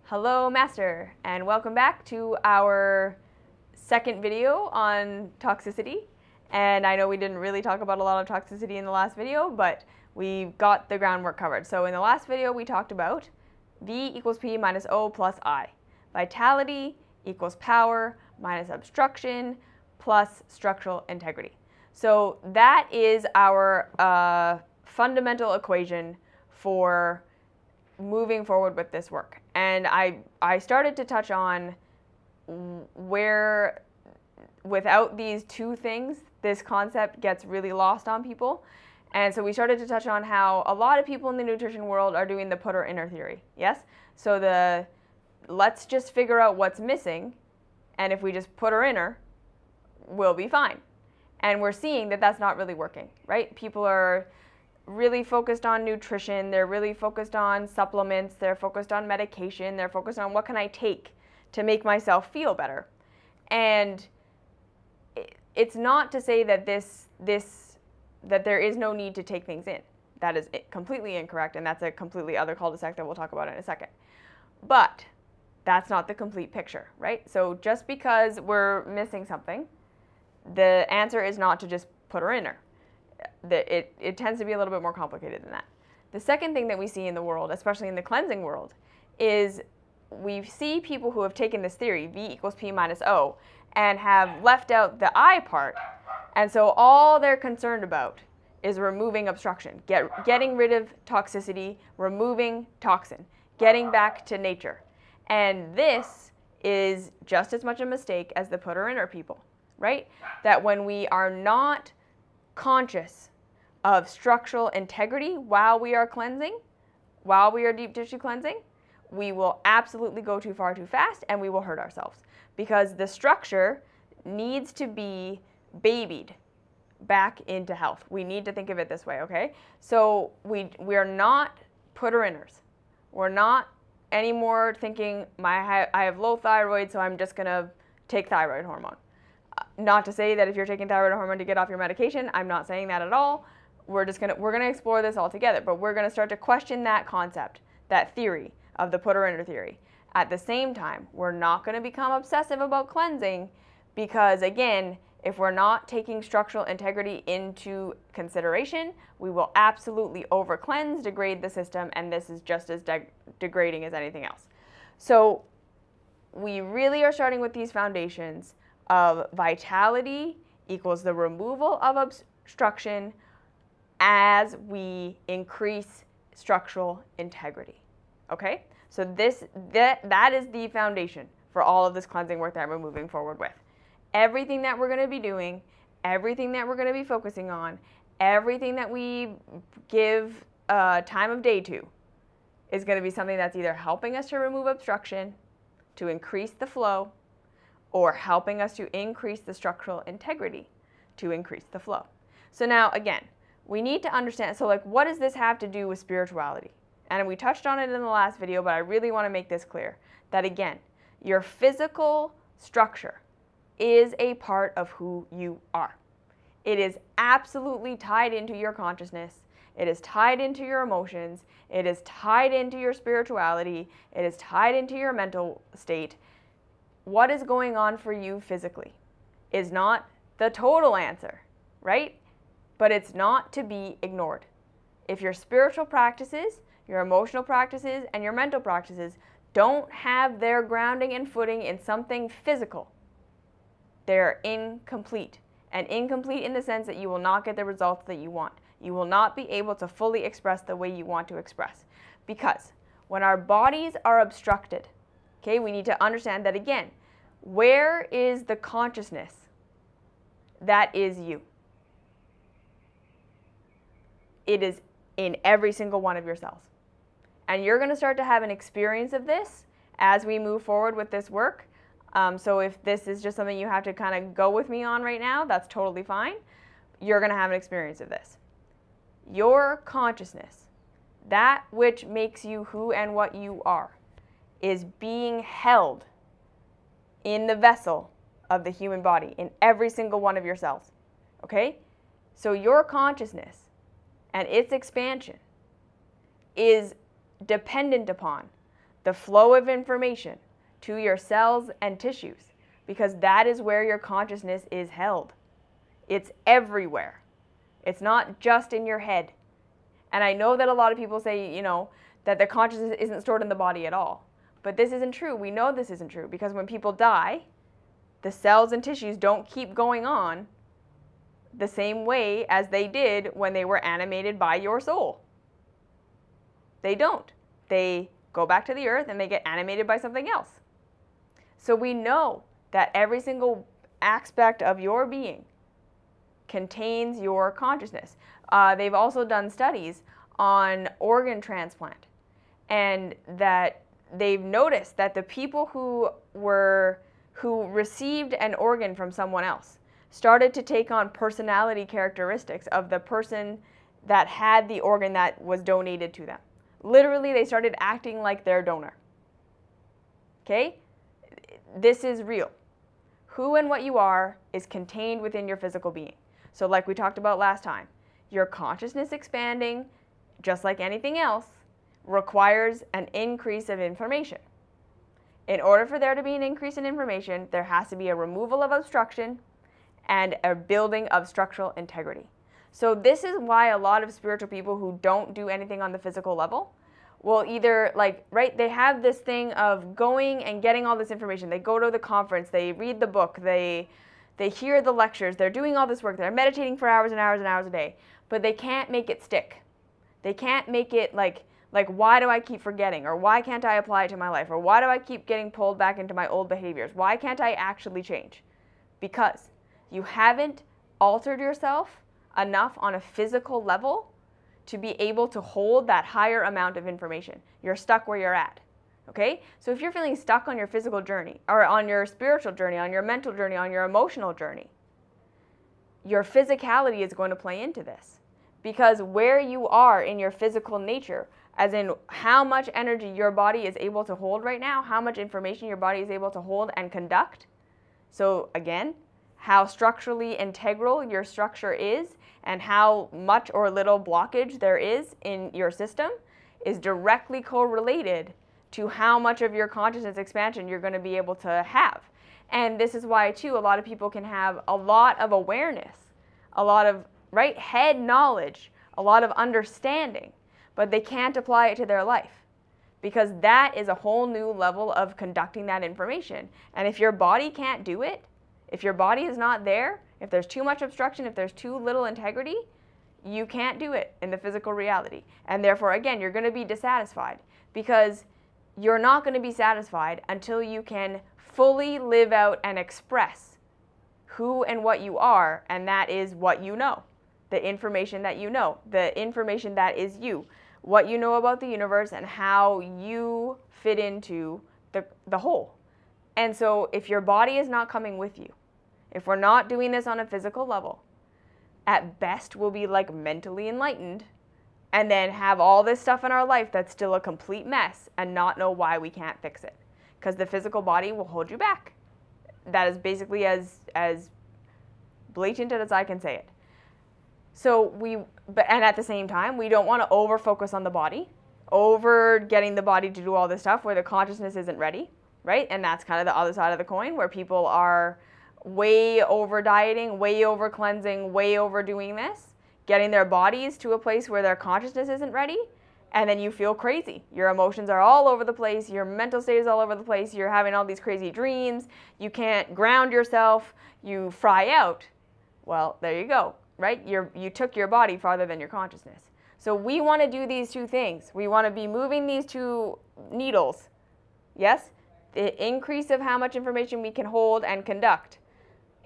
Hello Master, and welcome back to our second video on toxicity. And I know we didn't really talk about a lot of toxicity in the last video, but we got the groundwork covered. So in the last video we talked about V equals P minus O plus I. Vitality equals power minus obstruction plus structural integrity. So that is our fundamental equation for moving forward with this work. And I started to touch on where without these two things, this concept gets really lost on people. And so we started to touch on how a lot of people in the nutrition world are doing the put or inner theory. Yes? So let's just figure out what's missing, and if we just put or inner, we'll be fine. And we're seeing that that's not really working, right? People are really focused on nutrition, they're really focused on supplements, they're focused on medication, they're focused on what can I take to make myself feel better. And it's not to say that that there is no need to take things in. That is completely incorrect, and that's a completely other cul-de-sac that we'll talk about in a second. But that's not the complete picture, right? So just because we're missing something, the answer is not to just put or inner. It tends to be a little bit more complicated than that. The second thing that we see in the world, especially in the cleansing world, is we see people who have taken this theory, V equals P minus O, and have left out the I part. And so all they're concerned about is removing obstruction, getting rid of toxicity, removing toxin, getting back to nature. And this is just as much a mistake as the put or inner people, right? That when we are not conscious of structural integrity while we are cleansing, while we are deep tissue cleansing, we will absolutely go too far too fast and we will hurt ourselves, because the structure needs to be babied back into health. We need to think of it this way, okay? So we are not put or inners. We're not anymore thinking I have low thyroid, so I'm just gonna take thyroid hormone. Not to say that if you're taking thyroid hormone to get off your medication, I'm not saying that at all. We're gonna explore this all together, but we're gonna start to question that concept, that theory of the put or inner theory. At the same time, we're not gonna become obsessive about cleansing, because again, if we're not taking structural integrity into consideration, we will absolutely over cleanse, degrade the system, and this is just as degrading as anything else. So we really are starting with these foundations of vitality equals the removal of obstruction as we increase structural integrity. Okay? So that is the foundation for all of this cleansing work that we're moving forward with. Everything that we're going to be doing, everything that we're going to be focusing on, everything that we give time of day to is going to be something that's either helping us to remove obstruction, to increase the flow, or helping us to increase the structural integrity to increase the flow. So now, again, we need to understand, so like, what does this have to do with spirituality? And we touched on it in the last video, but I really want to make this clear, that again, your physical structure is a part of who you are. It is absolutely tied into your consciousness. It is tied into your emotions. It is tied into your spirituality. It is tied into your mental state. What is going on for you physically is not the total answer, right? But it's not to be ignored. If your spiritual practices, your emotional practices, and your mental practices don't have their grounding and footing in something physical, they're incomplete. And incomplete in the sense that you will not get the results that you want. You will not be able to fully express the way you want to express. Because when our bodies are obstructed, okay, we need to understand that again, where is the consciousness? That is you. It is in every single one of your cells. And you're going to start to have an experience of this as we move forward with this work. So if this is just something you have to kind of go with me on right now, that's totally fine. You're going to have an experience of this. Your consciousness, that which makes you who and what you are, is being held in the vessel of the human body, in every single one of your cells. Okay? So your consciousness and its expansion is dependent upon the flow of information to your cells and tissues, because that is where your consciousness is held. It's everywhere. It's not just in your head. And I know that a lot of people say, you know, that the consciousness isn't stored in the body at all. But this isn't true. We know this isn't true because when people die, the cells and tissues don't keep going on the same way as they did when they were animated by your soul. They don't. They go back to the earth and they get animated by something else. So we know that every single aspect of your being contains your consciousness. They've also done studies on organ transplant, and that they've noticed that the people who received an organ from someone else started to take on personality characteristics of the person that had the organ that was donated to them. Literally, they started acting like their donor. Okay? This is real. Who and what you are is contained within your physical being. So like we talked about last time, your consciousness expanding, just like anything else, requires an increase of information. In order for there to be an increase in information, there has to be a removal of obstruction and a building of structural integrity. So this is why a lot of spiritual people who don't do anything on the physical level will either, like, right, they have this thing of going and getting all this information. They go to the conference, they read the book, they hear the lectures, they're doing all this work, they're meditating for hours and hours and hours a day, but they can't make it stick. They can't make it like why do I keep forgetting? Or why can't I apply it to my life? Or why do I keep getting pulled back into my old behaviors? Why can't I actually change? Because you haven't altered yourself enough on a physical level to be able to hold that higher amount of information. You're stuck where you're at. Okay? So if you're feeling stuck on your physical journey, or on your spiritual journey, on your mental journey, on your emotional journey, your physicality is going to play into this. Because where you are in your physical nature, as in how much energy your body is able to hold right now, how much information your body is able to hold and conduct. So again, how structurally integral your structure is and how much or little blockage there is in your system is directly correlated to how much of your consciousness expansion you're going to be able to have. And this is why, too, a lot of people can have a lot of awareness, a lot of head knowledge, a lot of understanding, but they can't apply it to their life because that is a whole new level of conducting that information. And if your body can't do it, if your body is not there, if there's too much obstruction, if there's too little integrity, you can't do it in the physical reality. And therefore, again, you're going to be dissatisfied because you're not going to be satisfied until you can fully live out and express who and what you are, and that is what you know, the information that you know, the information that is you, what you know about the universe and how you fit into the whole. And so if your body is not coming with you, if we're not doing this on a physical level, at best we'll be like mentally enlightened and then have all this stuff in our life that's still a complete mess and not know why we can't fix it. Because the physical body will hold you back. That is basically as blatant as I can say it. So and at the same time, we don't want to over-focus on the body, over getting the body to do all this stuff where the consciousness isn't ready, right? And that's kind of the other side of the coin where people are way over dieting, way over cleansing, way overdoing this, getting their bodies to a place where their consciousness isn't ready, and then you feel crazy. Your emotions are all over the place, your mental state is all over the place, you're having all these crazy dreams, you can't ground yourself, you fry out. Well, there you go, right? You took your body farther than your consciousness. So we want to do these two things. We want to be moving these two needles, yes? The increase of how much information we can hold and conduct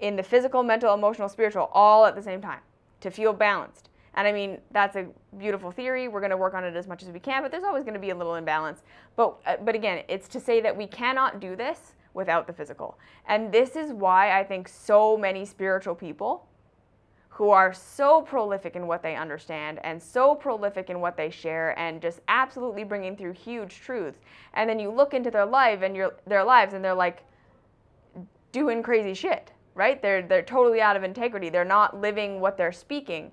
in the physical, mental, emotional, spiritual, all at the same time to feel balanced. And I mean, that's a beautiful theory. We're going to work on it as much as we can, but there's always going to be a little imbalance. But again, it's to say that we cannot do this without the physical. And this is why I think so many spiritual people who are so prolific in what they understand and so prolific in what they share and just absolutely bringing through huge truths. And then you look into their life and their lives and they're like doing crazy shit, right? They're totally out of integrity. They're not living what they're speaking.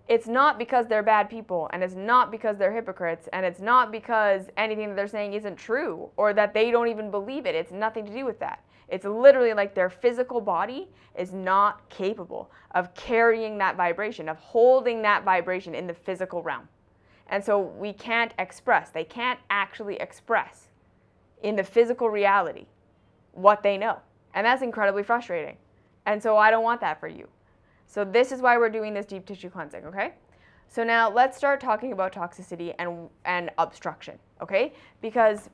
it's not because they're bad people, and it's not because they're hypocrites, and it's not because anything that they're saying isn't true, or that they don't even believe it. It's nothing to do with that. It's literally like their physical body is not capable of carrying that vibration, of holding that vibration in the physical realm. And so we can't express, they can't actually express in the physical reality what they know. And that's incredibly frustrating. And so I don't want that for you. So this is why we're doing this deep tissue cleansing, okay? So now let's start talking about toxicity and obstruction, okay? Because,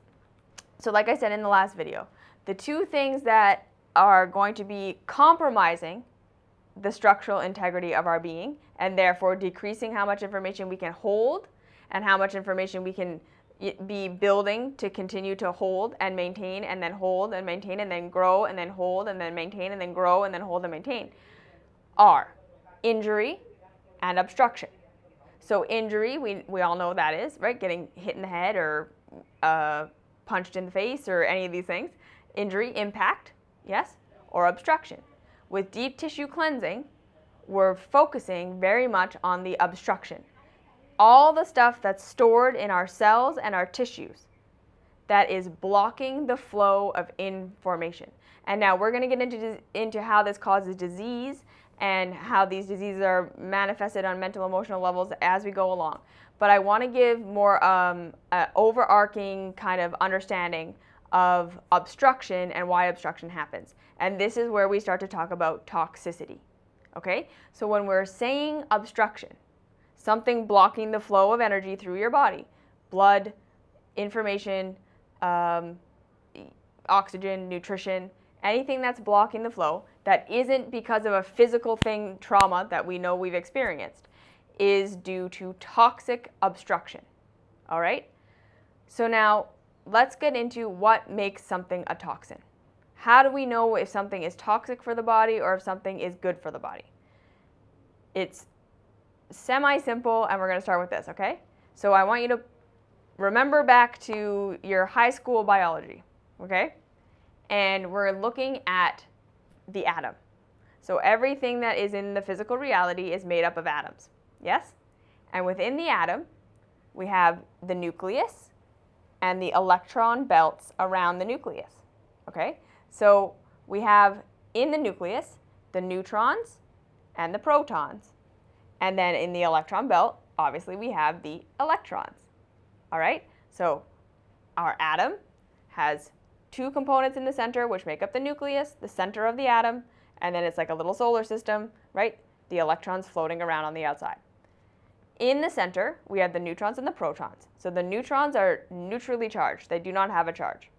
so like I said in the last video, the two things that are going to be compromising the structural integrity of our being, and therefore decreasing how much information we can hold and how much information we can be building to continue to hold and maintain, and then hold and maintain, and then grow and then hold and then maintain, and then grow and then hold and maintain, are injury and obstruction. So injury, we all know what that is, right? Getting hit in the head or punched in the face or any of these things. Injury, impact, yes, or obstruction. With deep tissue cleansing, we're focusing very much on the obstruction. All the stuff that's stored in our cells and our tissues that is blocking the flow of information. And now we're going to get into how this causes disease and how these diseases are manifested on mental, emotional levels as we go along. But I want to give more overarching kind of understanding of obstruction and why obstruction happens. And this is where we start to talk about toxicity. Okay? So when we're saying obstruction, something blocking the flow of energy through your body, blood, information, oxygen, nutrition, anything that's blocking the flow that isn't because of a physical thing, trauma that we know we've experienced, is due to toxic obstruction. All right? So now let's get into what makes something a toxin. How do we know if something is toxic for the body or if something is good for the body? It's semi-simple, and we're going to start with this, okay? So I want you to remember back to your high school biology, okay? And we're looking at the atom. So everything that is in the physical reality is made up of atoms, yes? And within the atom, we have the nucleus and the electron belts around the nucleus, okay? So we have in the nucleus the neutrons and the protons. And then in the electron belt, obviously we have the electrons, all right? So our atom has two components in the center which make up the nucleus, the center of the atom, and then it's like a little solar system, right? The electrons floating around on the outside. In the center, we have the neutrons and the protons. So the neutrons are neutrally charged. They do not have a charge,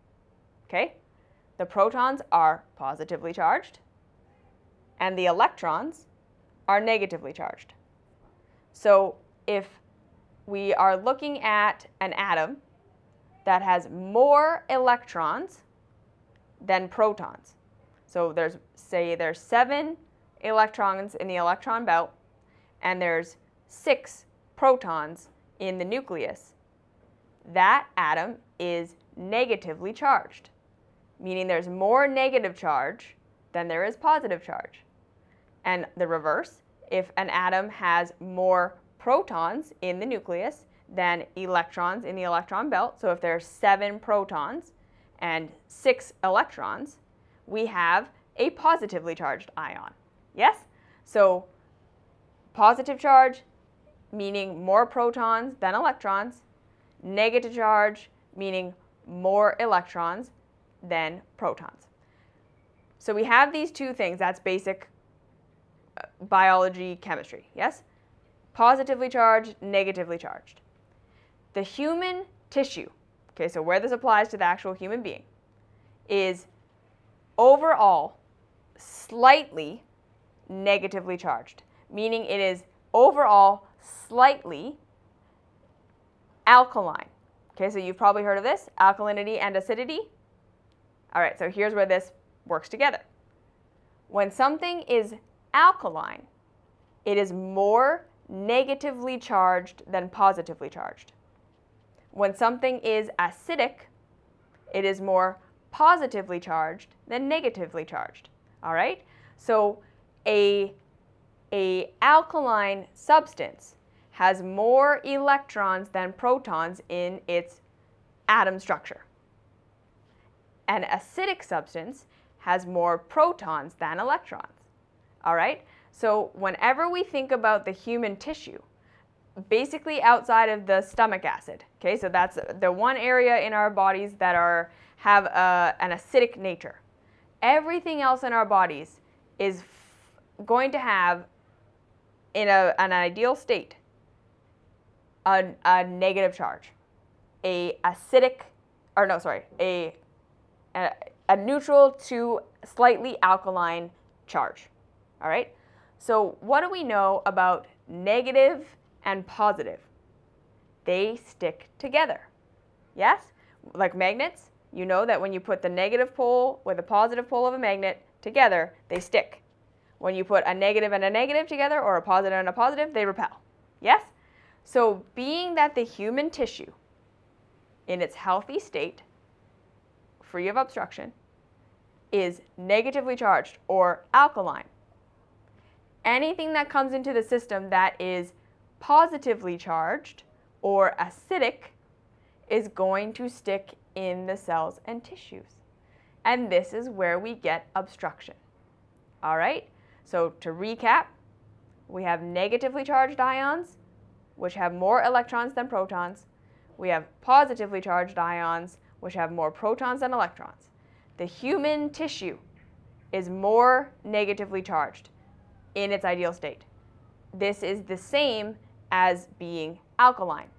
okay? The protons are positively charged, and the electrons are negatively charged. So if we are looking at an atom that has more electrons than protons, so there's 7 electrons in the electron belt, and there's 6 protons in the nucleus, that atom is negatively charged, meaning there's more negative charge than there is positive charge. And the reverse, if an atom has more protons in the nucleus than electrons in the electron belt, so if there's 7 protons and 6 electrons, we have a positively charged ion. Yes? So positive charge, meaning more protons than electrons. Negative charge, meaning more electrons than protons. So we have these two things. That's basic biology, chemistry. Yes? Positively charged, negatively charged. The human tissue, okay, so where this applies to the actual human being, is overall slightly negatively charged, meaning it is overall slightly alkaline. Okay, so you've probably heard of this, alkalinity and acidity. All right, so here's where this works together. When something is alkaline, it is more negatively charged than positively charged. When something is acidic, it is more positively charged than negatively charged. All right? So a an alkaline substance has more electrons than protons in its atom structure. An acidic substance has more protons than electrons. All right? So whenever we think about the human tissue, basically outside of the stomach acid, okay, so that's the one area in our bodies that have an acidic nature. Everything else in our bodies is going to have, in an ideal state, a negative charge, a neutral to slightly alkaline charge. All right? So what do we know about negative and positive? They stick together. Yes? Like magnets, you know that when you put the negative pole with the positive pole of a magnet together, they stick. When you put a negative and a negative together, or a positive and a positive, they repel. Yes? So being that the human tissue, in its healthy state, free of obstruction, is negatively charged or alkaline, anything that comes into the system that is positively charged or acidic is going to stick in the cells and tissues. And this is where we get obstruction. All right? So to recap, we have negatively charged ions, which have more electrons than protons. We have positively charged ions, which have more protons than electrons. The human tissue is more negatively charged in its ideal state. This is the same as being alkaline.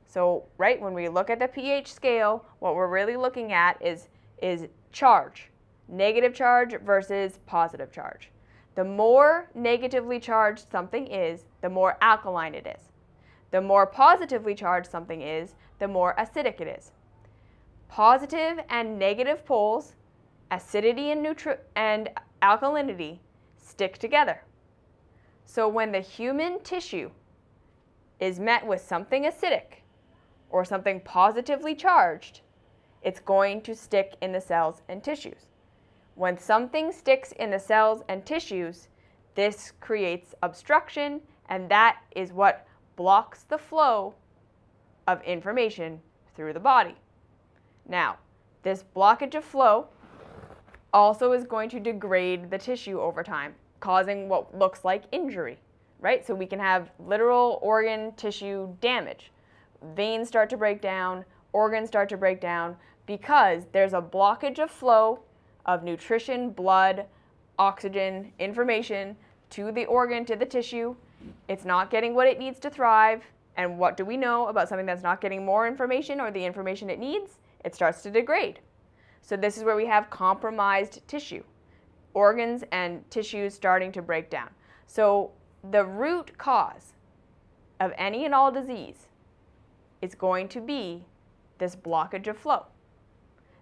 So, right, when we look at the pH scale, what we're really looking at is charge, negative charge versus positive charge. The more negatively charged something is, the more alkaline it is. The more positively charged something is, the more acidic it is. Positive and negative poles, acidity and alkalinity, stick together. So when the human tissue is met with something acidic or something positively charged, it's going to stick in the cells and tissues. When something sticks in the cells and tissues, this creates obstruction, and that is what blocks the flow of information through the body. Now, this blockage of flow also is going to degrade the tissue over time, causing what looks like injury, right? So we can have literal organ tissue damage. Veins start to break down, organs start to break down, because there's a blockage of flow of nutrition, blood, oxygen, information to the organ, to the tissue. It's not getting what it needs to thrive. And what do we know about something that's not getting more information or the information it needs? It starts to degrade. So this is where we have compromised tissue, organs and tissues starting to break down. So the root cause of any and all disease is going to be this blockage of flow.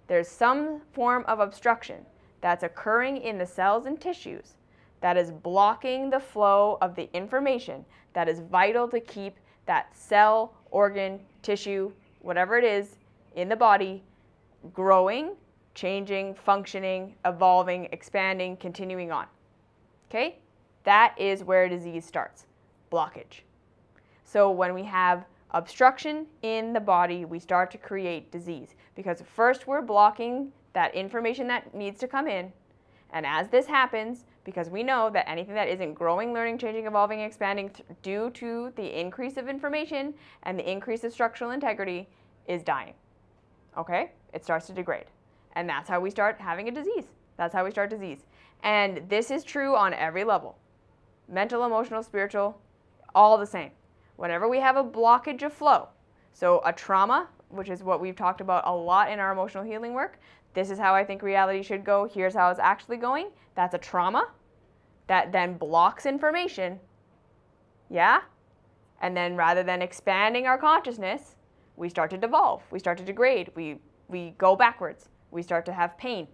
There's some form of obstruction that's occurring in the cells and tissues that is blocking the flow of the information that is vital to keep that cell, organ, tissue, whatever it is in the body growing, changing, functioning, evolving, expanding, continuing on. Okay? That is where disease starts, blockage. So when we have obstruction in the body, we start to create disease, because first we're blocking that information that needs to come in, and as this happens, because we know that anything that isn't growing, learning, changing, evolving, expanding due to the increase of information and the increase of structural integrity is dying. Okay? It starts to degrade. And that's how we start having a disease. That's how we start disease. And this is true on every level. Mental, emotional, spiritual, all the same. Whenever we have a blockage of flow, so a trauma, which is what we've talked about a lot in our emotional healing work, this is how I think reality should go, here's how it's actually going. That's a trauma that then blocks information, yeah? And then rather than expanding our consciousness, we start to devolve, we start to degrade, we go backwards, we start to have pain.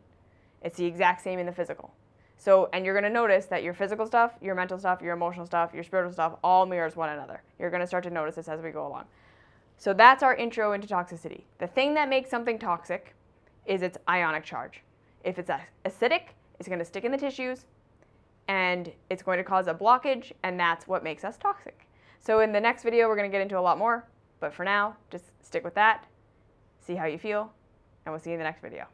It's the exact same in the physical. So, and you're going to notice that your physical stuff, your mental stuff, your emotional stuff, your spiritual stuff all mirrors one another. You're going to start to notice this as we go along. So that's our intro into toxicity. The thing that makes something toxic is its ionic charge. If it's acidic, it's going to stick in the tissues and it's going to cause a blockage, and that's what makes us toxic. So in the next video, we're going to get into a lot more, but for now, just stick with that, see how you feel, and we'll see you in the next video.